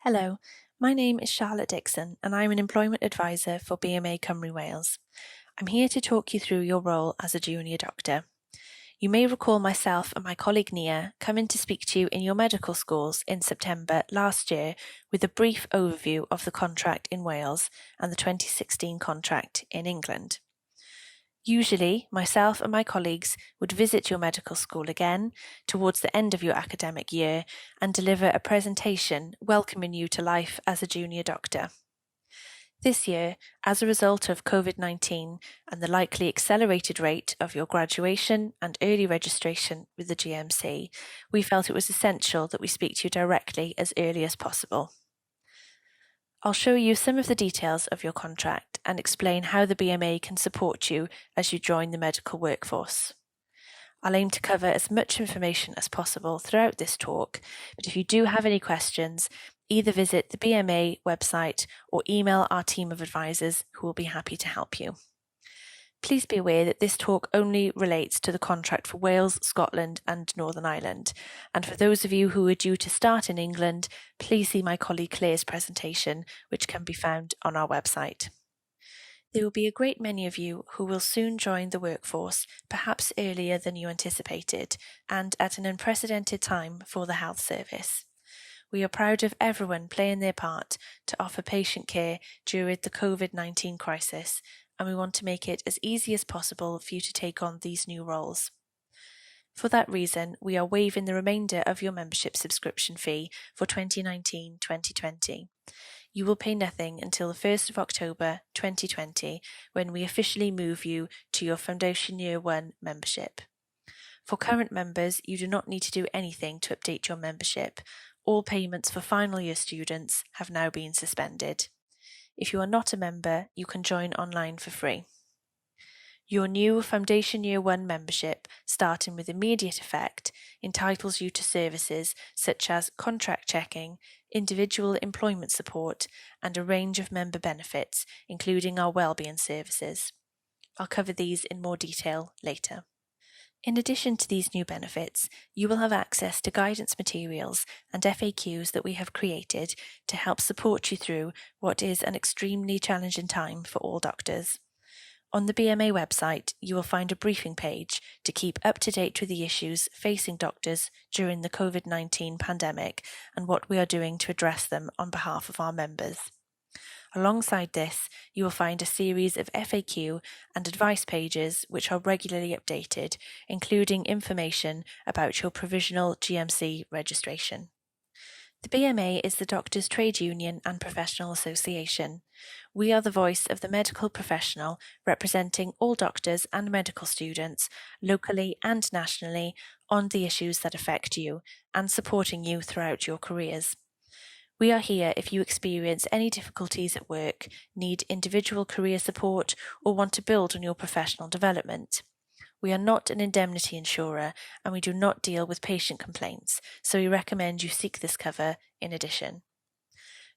Hello, my name is Charlotte Dixon and I'm an employment advisor for BMA Cymru Wales. I'm here to talk you through your role as a junior doctor. You may recall myself and my colleague Nia coming to speak to you in your medical schools in September last year with a brief overview of the contract in Wales and the 2016 contract in England. Usually, myself and my colleagues would visit your medical school again towards the end of your academic year and deliver a presentation welcoming you to life as a junior doctor. This year, as a result of COVID-19 and the likely accelerated rate of your graduation and early registration with the GMC, we felt it was essential that we speak to you directly as early as possible. I'll show you some of the details of your contract and explain how the BMA can support you as you join the medical workforce. I'll aim to cover as much information as possible throughout this talk, but if you do have any questions, either visit the BMA website or email our team of advisors who will be happy to help you. Please be aware that this talk only relates to the contract for Wales, Scotland and Northern Ireland. And for those of you who are due to start in England, please see my colleague Claire's presentation, which can be found on our website. There will be a great many of you who will soon join the workforce, perhaps earlier than you anticipated, and at an unprecedented time for the health service. We are proud of everyone playing their part to offer patient care during the COVID-19 crisis, and we want to make it as easy as possible for you to take on these new roles. For that reason, we are waiving the remainder of your membership subscription fee for 2019-2020. You will pay nothing until the 1st of October 2020, when we officially move you to your Foundation Year 1 membership. For current members, you do not need to do anything to update your membership. All payments for final year students have now been suspended. If you are not a member, you can join online for free. Your new Foundation Year 1 membership, starting with immediate effect, entitles you to services such as contract checking, individual employment support, and a range of member benefits, including our wellbeing services. I'll cover these in more detail later. In addition to these new benefits, you will have access to guidance materials and FAQs that we have created to help support you through what is an extremely challenging time for all doctors. On the BMA website, you will find a briefing page to keep up to date with the issues facing doctors during the COVID-19 pandemic and what we are doing to address them on behalf of our members. Alongside this, you will find a series of FAQ and advice pages which are regularly updated, including information about your provisional GMC registration. The BMA is the Doctors' Trade Union and Professional Association. We are the voice of the medical professional, representing all doctors and medical students, locally and nationally, on the issues that affect you and supporting you throughout your careers. We are here if you experience any difficulties at work, need individual career support, or want to build on your professional development. We are not an indemnity insurer and we do not deal with patient complaints, so we recommend you seek this cover in addition.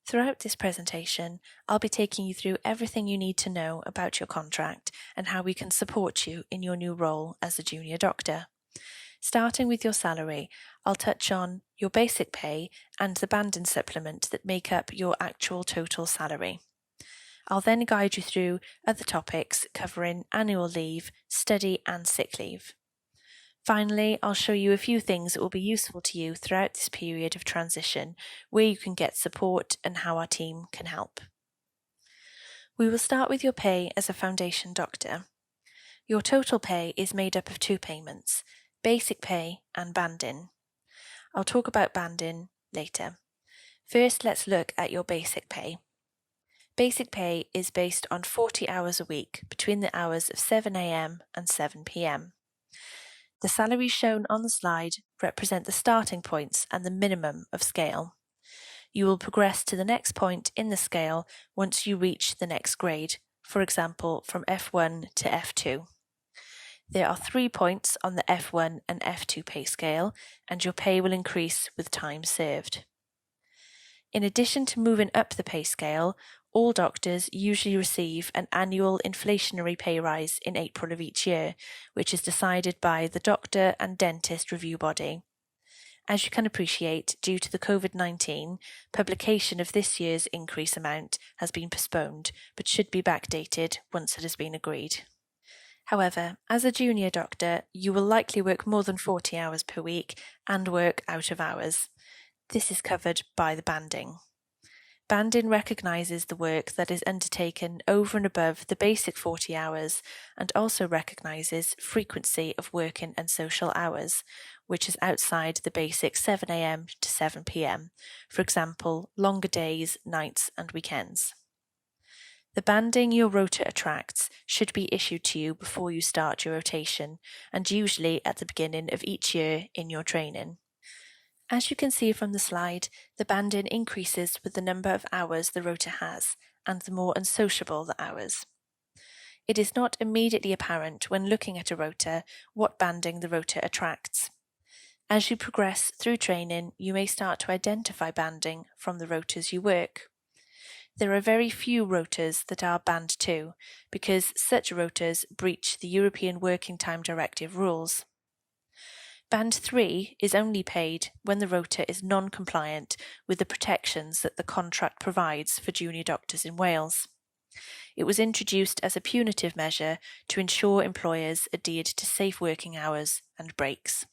Throughout this presentation, I'll be taking you through everything you need to know about your contract and how we can support you in your new role as a junior doctor. Starting with your salary, I'll touch on your basic pay and the banding supplement that make up your actual total salary. I'll then guide you through other topics covering annual leave, study and sick leave. Finally, I'll show you a few things that will be useful to you throughout this period of transition, where you can get support and how our team can help. We will start with your pay as a foundation doctor. Your total pay is made up of two payments, basic pay and banding. I'll talk about banding later. First, let's look at your basic pay. Basic pay is based on 40 hours a week between the hours of 7 a.m. and 7 p.m. The salaries shown on the slide represent the starting points and the minimum of scale. You will progress to the next point in the scale once you reach the next grade, for example, from F1 to F2. There are 3 points on the F1 and F2 pay scale, and your pay will increase with time served. In addition to moving up the pay scale, all doctors usually receive an annual inflationary pay rise in April of each year, which is decided by the Doctor and Dentist Review Body. As you can appreciate, due to the COVID-19, publication of this year's increase amount has been postponed, but should be backdated once it has been agreed. However, as a junior doctor, you will likely work more than 40 hours per week and work out of hours. This is covered by the banding. Banding recognises the work that is undertaken over and above the basic 40 hours and also recognises frequency of working and social hours, which is outside the basic 7 a.m. to 7 p.m., for example, longer days, nights and weekends. The banding your rota attracts should be issued to you before you start your rotation, and usually at the beginning of each year in your training. As you can see from the slide, the banding increases with the number of hours the rota has, and the more unsociable the hours. It is not immediately apparent when looking at a rota what banding the rota attracts. As you progress through training, you may start to identify banding from the rotas you work. There are very few rotas that are Band 2, because such rotas breach the European Working Time Directive rules. Band 3 is only paid when the rota is non-compliant with the protections that the contract provides for junior doctors in Wales. It was introduced as a punitive measure to ensure employers adhered to safe working hours and breaks.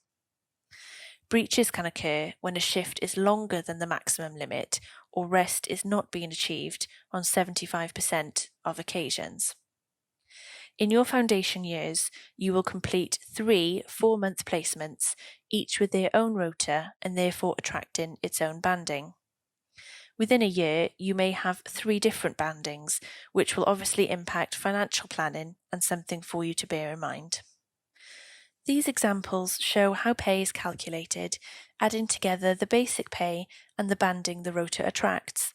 Breaches can occur when a shift is longer than the maximum limit or rest is not being achieved on 75% of occasions. In your foundation years, you will complete 3 4-month placements, each with their own rota and therefore attracting its own banding. Within a year, you may have 3 different bandings, which will obviously impact financial planning and something for you to bear in mind. These examples show how pay is calculated, adding together the basic pay and the banding the rota attracts.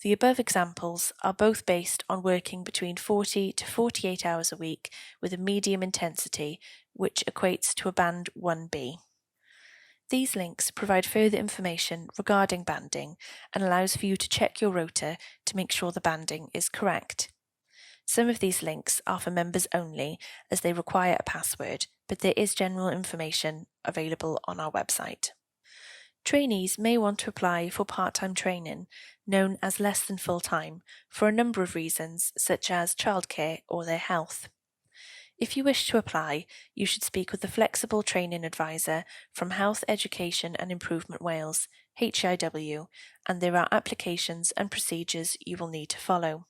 The above examples are both based on working between 40 to 48 hours a week with a medium intensity, which equates to a Band 1B. These links provide further information regarding banding and allows for you to check your rota to make sure the banding is correct. Some of these links are for members only, as they require a password, but there is general information available on our website. Trainees may want to apply for part-time training, known as less than full-time, for a number of reasons, such as childcare or their health. If you wish to apply, you should speak with the Flexible Training Advisor from Health, Education and Improvement Wales, HIW, and there are applications and procedures you will need to follow.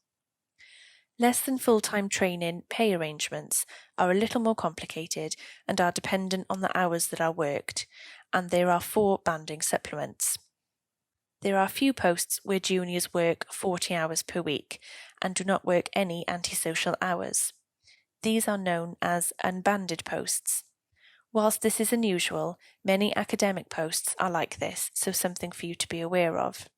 Less than full-time training pay arrangements are a little more complicated and are dependent on the hours that are worked, and there are 4 banding supplements. There are few posts where juniors work 40 hours per week and do not work any antisocial hours. These are known as unbanded posts. Whilst this is unusual, many academic posts are like this, so something for you to be aware of.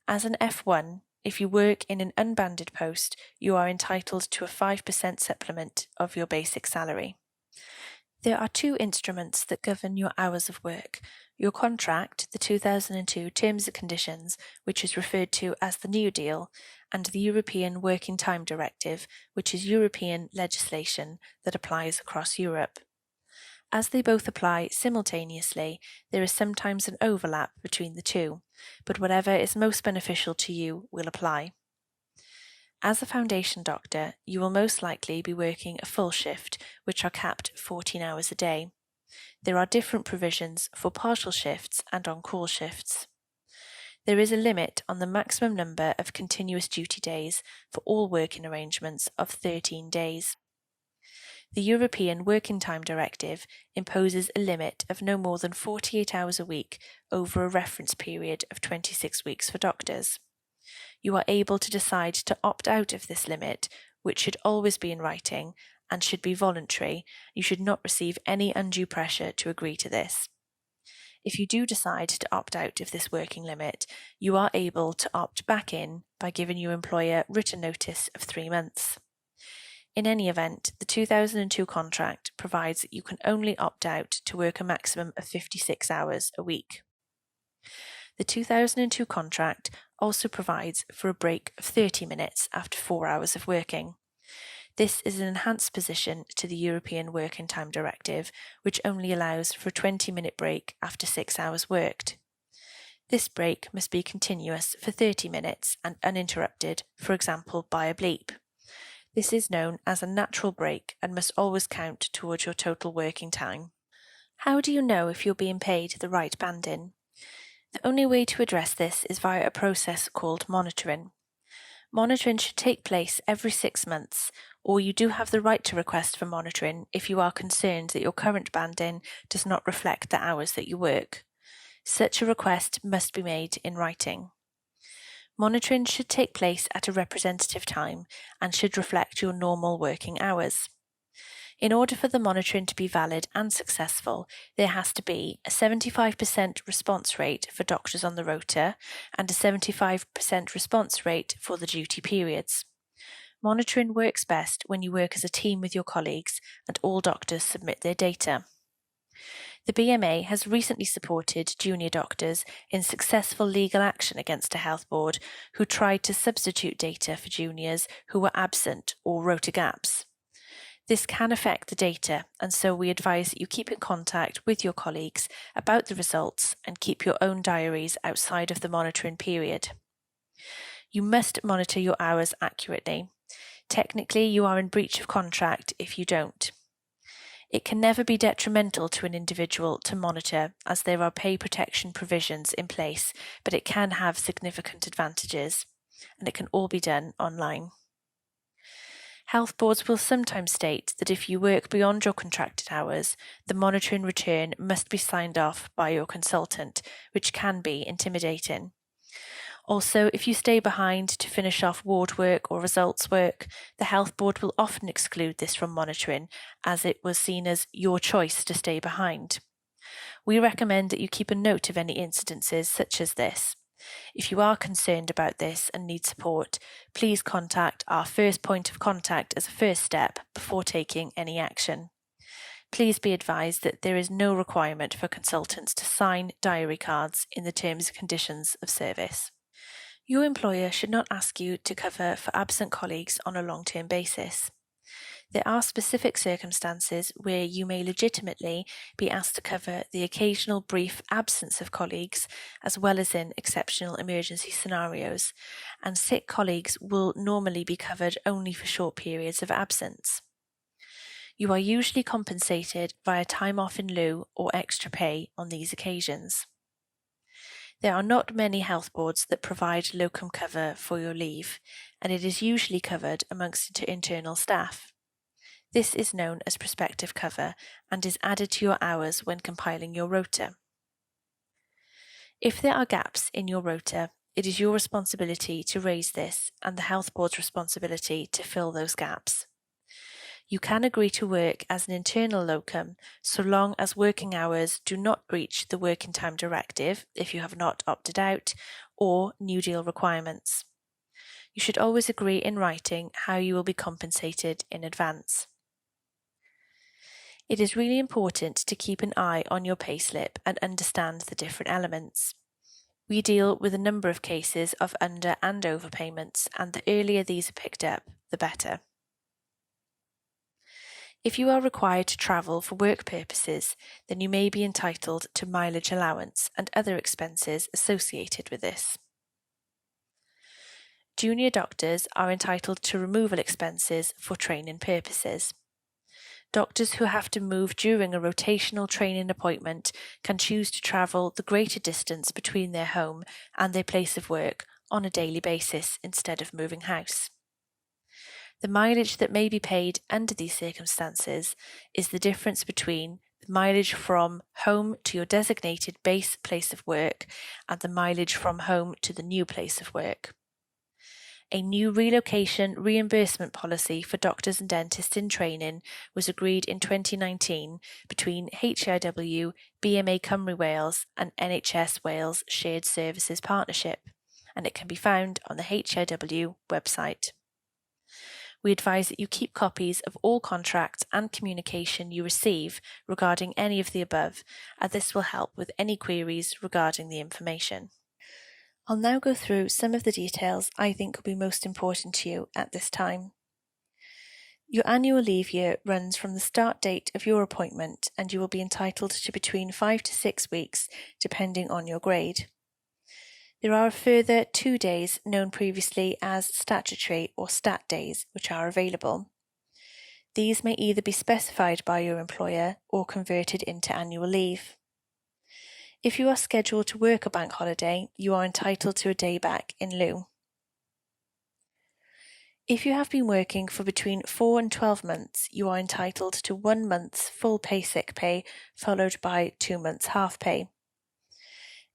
As an F1, if you work in an unbanded post, you are entitled to a 5% supplement of your basic salary. There are 2 instruments that govern your hours of work: your contract, the 2002 Terms and Conditions, which is referred to as the New Deal, and the European Working Time Directive, which is European legislation that applies across Europe. As they both apply simultaneously, there is sometimes an overlap between the 2, but whatever is most beneficial to you will apply. As a foundation doctor, you will most likely be working a full shift, which are capped 14 hours a day. There are different provisions for partial shifts and on-call shifts. There is a limit on the maximum number of continuous duty days for all working arrangements of 13 days. The European Working Time Directive imposes a limit of no more than 48 hours a week over a reference period of 26 weeks for doctors. You are able to decide to opt out of this limit, which should always be in writing and should be voluntary. You should not receive any undue pressure to agree to this. If you do decide to opt out of this working limit, you are able to opt back in by giving your employer written notice of 3 months. In any event, the 2002 contract provides that you can only opt out to work a maximum of 56 hours a week. The 2002 contract also provides for a break of 30 minutes after 4 hours of working. This is an enhanced position to the European Working Time Directive, which only allows for a 20-minute break after 6 hours worked. This break must be continuous for 30 minutes and uninterrupted, for example by a bleep. This is known as a natural break and must always count towards your total working time. How do you know if you're being paid the right banding? The only way to address this is via a process called monitoring. Monitoring should take place every 6 months, or you do have the right to request for monitoring if you are concerned that your current banding does not reflect the hours that you work. Such a request must be made in writing. Monitoring should take place at a representative time and should reflect your normal working hours. In order for the monitoring to be valid and successful, there has to be a 75% response rate for doctors on the rota and a 75% response rate for the duty periods. Monitoring works best when you work as a team with your colleagues and all doctors submit their data. The BMA has recently supported junior doctors in successful legal action against a health board who tried to substitute data for juniors who were absent or rota gaps. This can affect the data, and so we advise that you keep in contact with your colleagues about the results and keep your own diaries outside of the monitoring period. You must monitor your hours accurately. Technically, you are in breach of contract if you don't. It can never be detrimental to an individual to monitor, as there are pay protection provisions in place, but it can have significant advantages, and it can all be done online. Health boards will sometimes state that if you work beyond your contracted hours, the monitoring return must be signed off by your consultant, which can be intimidating. Also, if you stay behind to finish off ward work or results work, the health board will often exclude this from monitoring, as it was seen as your choice to stay behind. We recommend that you keep a note of any incidences such as this. If you are concerned about this and need support, please contact our first point of contact as a first step before taking any action. Please be advised that there is no requirement for consultants to sign diary cards in the terms and conditions of service. Your employer should not ask you to cover for absent colleagues on a long-term basis. There are specific circumstances where you may legitimately be asked to cover the occasional brief absence of colleagues, as well as in exceptional emergency scenarios, and sick colleagues will normally be covered only for short periods of absence. You are usually compensated via time off in lieu or extra pay on these occasions. There are not many health boards that provide locum cover for your leave, and it is usually covered amongst internal staff. This is known as prospective cover and is added to your hours when compiling your rota. If there are gaps in your rota, it is your responsibility to raise this and the health board's responsibility to fill those gaps. You can agree to work as an internal locum so long as working hours do not breach the Working Time Directive if you have not opted out, or New Deal requirements. You should always agree in writing how you will be compensated in advance. It is really important to keep an eye on your payslip and understand the different elements. We deal with a number of cases of under and overpayments, and the earlier these are picked up, the better. If you are required to travel for work purposes, then you may be entitled to mileage allowance and other expenses associated with this. Junior doctors are entitled to removal expenses for training purposes. Doctors who have to move during a rotational training appointment can choose to travel the greater distance between their home and their place of work on a daily basis instead of moving house. The mileage that may be paid under these circumstances is the difference between the mileage from home to your designated base place of work and the mileage from home to the new place of work. A new relocation reimbursement policy for doctors and dentists in training was agreed in 2019 between HIW, BMA Cymru Wales and NHS Wales Shared Services Partnership, and it can be found on the HIW website. We advise that you keep copies of all contracts and communication you receive regarding any of the above, as this will help with any queries regarding the information. I'll now go through some of the details I think will be most important to you at this time. Your annual leave year runs from the start date of your appointment, and you will be entitled to between 5 to 6 weeks, depending on your grade. There are a further 2 days known previously as statutory or stat days, which are available. These may either be specified by your employer or converted into annual leave. If you are scheduled to work a bank holiday, you are entitled to a day back in lieu. If you have been working for between 4 and 12 months, you are entitled to 1 month's full pay sick pay, followed by 2 months half pay.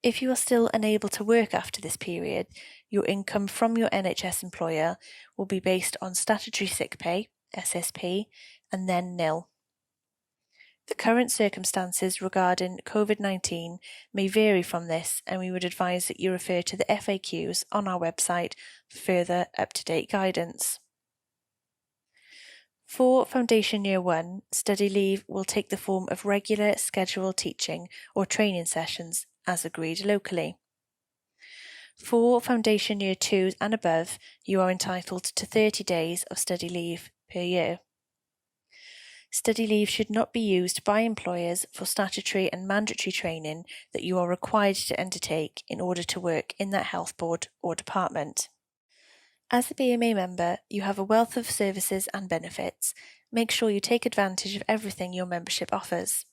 If you are still unable to work after this period, your income from your NHS employer will be based on statutory sick pay, SSP, and then nil. The current circumstances regarding COVID-19 may vary from this, and we would advise that you refer to the FAQs on our website for further up-to-date guidance. For Foundation Year 1, study leave will take the form of regular scheduled teaching or training sessions as agreed locally. For Foundation Year 2 and above, you are entitled to 30 days of study leave per year. Study leave should not be used by employers for statutory and mandatory training that you are required to undertake in order to work in that health board or department. As a BMA member, you have a wealth of services and benefits. Make sure you take advantage of everything your membership offers.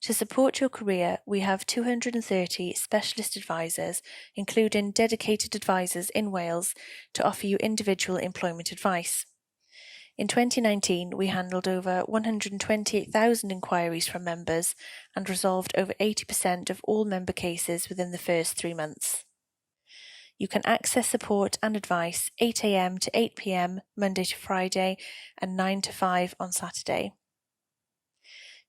To support your career, we have 230 specialist advisors, including dedicated advisors in Wales, to offer you individual employment advice. In 2019, we handled over 128,000 inquiries from members and resolved over 80% of all member cases within the first 3 months. You can access support and advice 8 a.m. to 8 p.m. Monday to Friday and 9 to 5 on Saturday.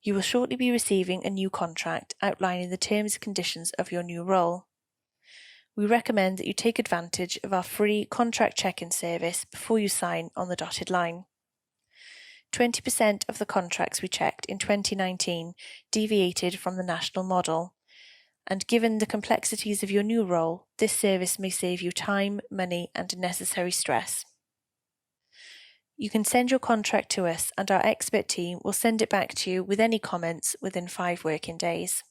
You will shortly be receiving a new contract outlining the terms and conditions of your new role. We recommend that you take advantage of our free contract check-in service before you sign on the dotted line. 20% of the contracts we checked in 2019 deviated from the national model, and given the complexities of your new role, this service may save you time, money, and unnecessary stress. You can send your contract to us, and our expert team will send it back to you with any comments within 5 working days.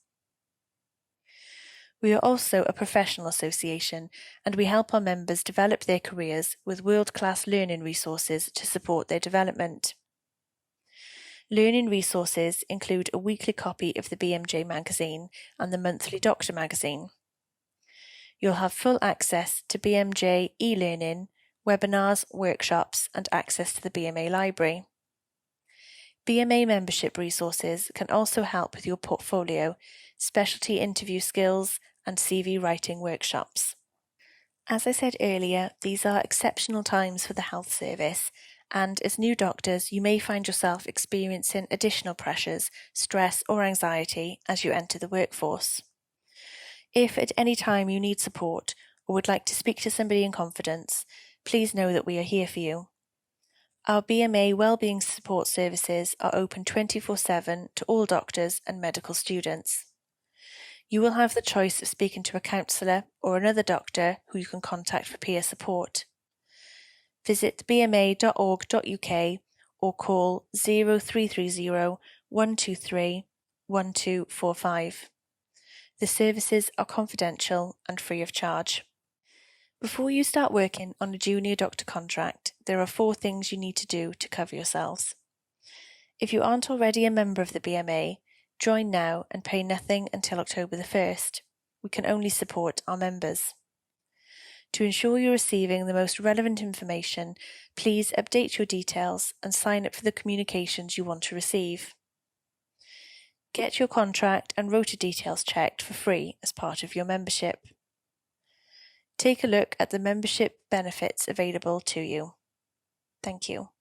We are also a professional association, and we help our members develop their careers with world-class learning resources to support their development. Learning resources include a weekly copy of the BMJ magazine and the monthly Doctor magazine. You'll have full access to BMJ e-learning, webinars, workshops, and access to the BMA library. BMA membership resources can also help with your portfolio, specialty interview skills, and CV writing workshops. As I said earlier, these are exceptional times for the health service, and as new doctors, you may find yourself experiencing additional pressures, stress, or anxiety as you enter the workforce. If at any time you need support or would like to speak to somebody in confidence, please know that we are here for you. Our BMA Wellbeing Support Services are open 24/7 to all doctors and medical students. You will have the choice of speaking to a counsellor or another doctor who you can contact for peer support. Visit bma.org.uk or call 0330 123 1245. The services are confidential and free of charge. Before you start working on a junior doctor contract, there are 4 things you need to do to cover yourselves. If you aren't already a member of the BMA, join now and pay nothing until October the 1st. We can only support our members. To ensure you're receiving the most relevant information, please update your details and sign up for the communications you want to receive. Get your contract and rota details checked for free as part of your membership. Take a look at the membership benefits available to you. Thank you.